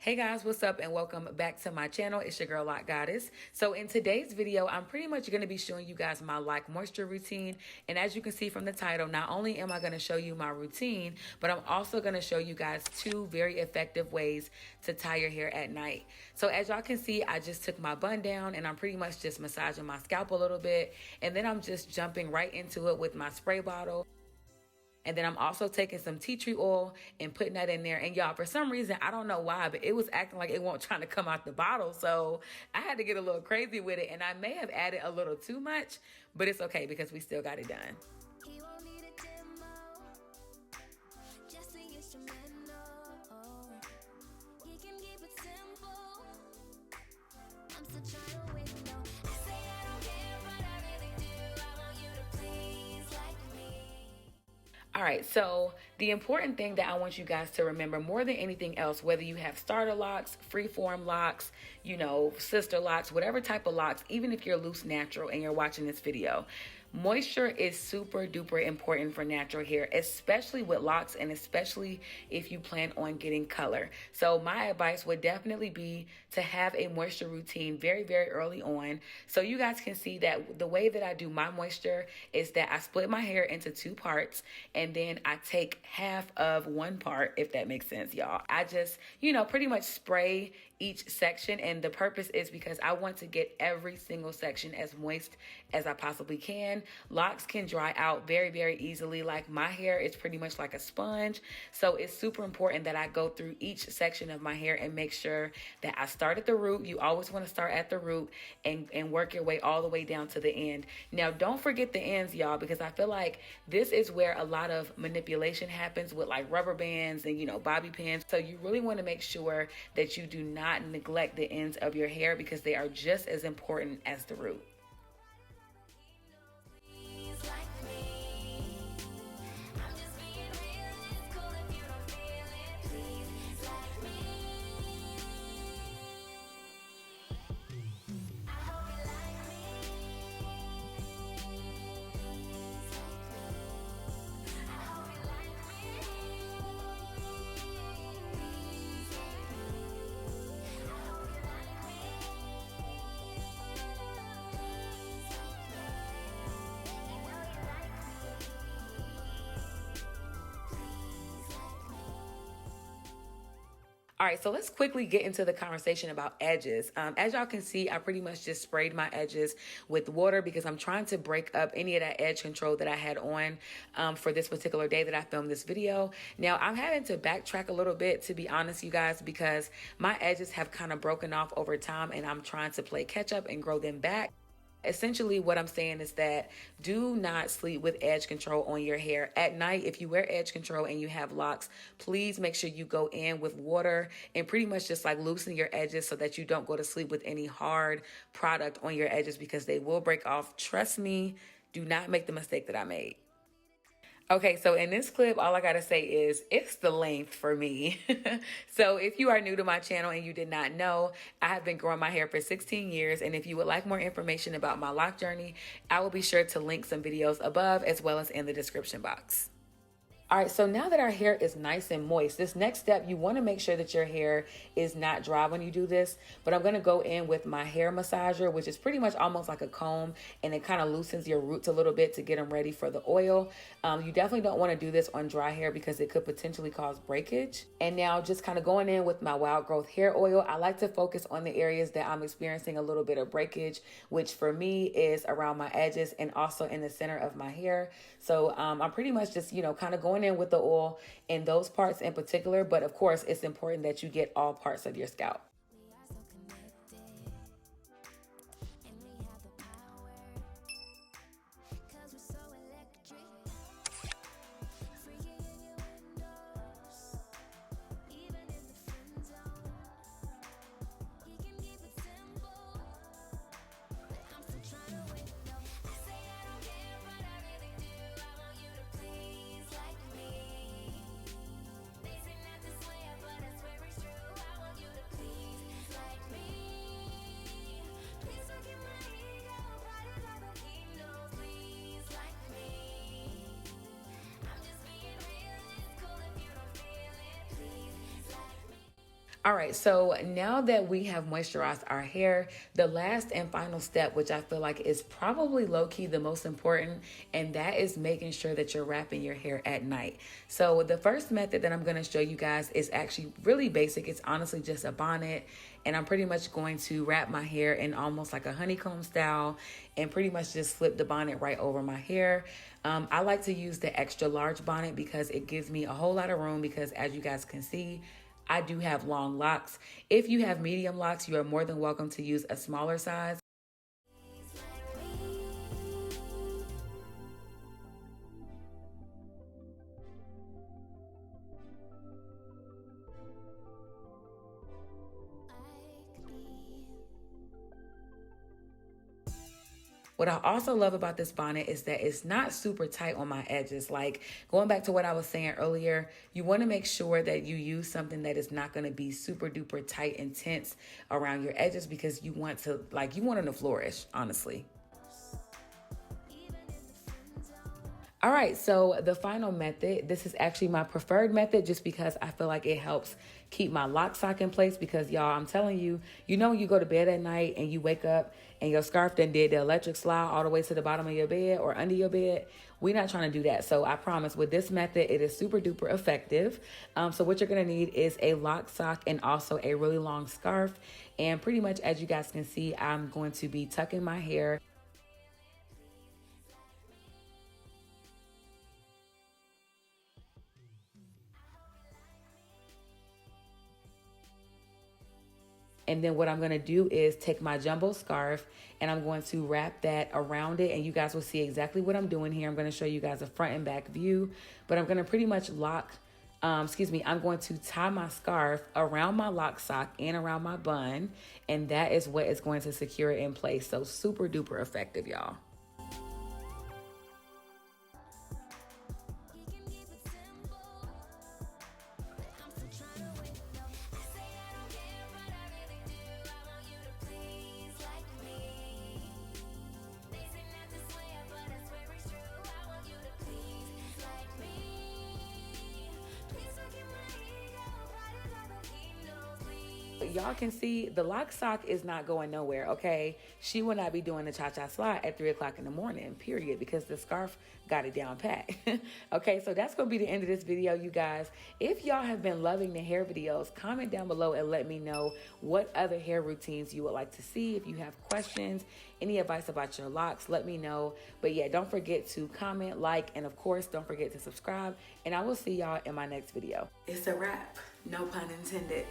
Hey guys, what's up and welcome back to my channel. It's your girl Loc Goddess. So in today's video, I'm pretty much going to be showing you guys my Loc moisture routine. And as you can see from the title, not only am I going to show you my routine, but I'm also going to show you guys two very effective ways to tie your hair at night. So as y'all can see, I just took my bun down and I'm pretty much just massaging my scalp a little bit. And then I'm just jumping right into it with my spray bottle. And then I'm also taking some tea tree oil and putting that in there. And y'all, for some reason, I don't know why, but it was acting like it won't trying to come out the bottle. So I had to get a little crazy with it. And I may have added a little too much, but it's okay because we still got it done. All right, so the important thing that I want you guys to remember more than anything else, whether you have starter locks, freeform locks, you know, sister locks, whatever type of locks, even if you're loose natural and you're watching this video, moisture is super duper important for natural hair, especially with locks and especially if you plan on getting color. So my advice would definitely be to have a moisture routine very, very early on. So you guys can see that the way that I do my moisture is that I split my hair into two parts and then I take half of one part, if that makes sense, y'all. I just, you know, pretty much spray each section, and the purpose is because I want to get every single section as moist as I possibly can. Locks can dry out very, very easily. Like my hair is pretty much like a sponge. So it's super important that I go through each section of my hair and make sure that I start at the root. You always want to start at the root and work your way all the way down to the end. Now, don't forget the ends, y'all, because I feel like this is where a lot of manipulation happens with like rubber bands and, you know, bobby pins. So you really want to make sure that you do not neglect the ends of your hair because they are just as important as the root. All right, so let's quickly get into the conversation about edges. As y'all can see, I pretty much just sprayed my edges with water because I'm trying to break up any of that edge control that I had on for this particular day that I filmed this video. Now, I'm having to backtrack a little bit, to be honest, you guys, because my edges have kind of broken off over time and I'm trying to play catch up and grow them back. Essentially, what I'm saying is that do not sleep with edge control on your hair. At night, if you wear edge control and you have locks, please make sure you go in with water and pretty much just like loosen your edges so that you don't go to sleep with any hard product on your edges because they will break off. Trust me, do not make the mistake that I made. Okay, so in this clip, all I gotta say is it's the length for me. So if you are new to my channel and you did not know, I have been growing my hair for 16 years. And if you would like more information about my lock journey, I will be sure to link some videos above as well as in the description box. All right, so now that our hair is nice and moist, this next step, you want to make sure that your hair is not dry when you do this, but I'm going to go in with my hair massager, which is pretty much almost like a comb, and it kind of loosens your roots a little bit to get them ready for the oil. You definitely don't want to do this on dry hair because it could potentially cause breakage. And now just kind of going in with my wild growth hair oil, I like to focus on the areas that I'm experiencing a little bit of breakage, which for me is around my edges and also in the center of my hair. So I'm pretty much just, you know, kind of going in with the oil in those parts in particular, but of course it's important that you get all parts of your scalp. All right, so now that we have moisturized our hair, the last and final step, which I feel like is probably low-key the most important, and that is making sure that you're wrapping your hair at night. So the first method that I'm gonna show you guys is actually really basic. It's honestly just a bonnet, and I'm pretty much going to wrap my hair in almost like a honeycomb style and pretty much just slip the bonnet right over my hair. I like to use the extra large bonnet because it gives me a whole lot of room, because as you guys can see, I do have long locks. If you have medium locks, you are more than welcome to use a smaller size. What I also love about this bonnet is that it's not super tight on my edges. Like, going back to what I was saying earlier, you want to make sure that you use something that is not going to be super duper tight and tense around your edges, because you want to, like, you want them to flourish, honestly. All right, so the final method, this is actually my preferred method just because I feel like it helps keep my Loc Sock in place, because y'all, I'm telling you, you know, you go to bed at night and you wake up and your scarf done did the electric slide all the way to the bottom of your bed or under your bed. We're not trying to do that. So I promise with this method, it is super duper effective. So what you're gonna need is a Loc Sock and also a really long scarf. And pretty much as you guys can see, I'm going to be tucking my hair. And then what I'm gonna do is take my jumbo scarf and I'm going to wrap that around it, and you guys will see exactly what I'm doing here. I'm gonna show you guys a front and back view, but I'm gonna pretty much I'm going to tie my scarf around my Loc Sock and around my bun, and that is what is going to secure it in place. So super duper effective, y'all. Y'all can see the Loc Sock is not going nowhere, okay? She will not be doing the cha-cha slide at 3 o'clock in the morning, period, because the scarf got it down pat. Okay, so that's gonna be the end of this video, you guys. If y'all have been loving the hair videos, comment down below and let me know what other hair routines you would like to see. If you have questions, any advice about your locks, let me know. But yeah, don't forget to comment, like, and of course, don't forget to subscribe, and I will see y'all in my next video. It's a wrap, no pun intended.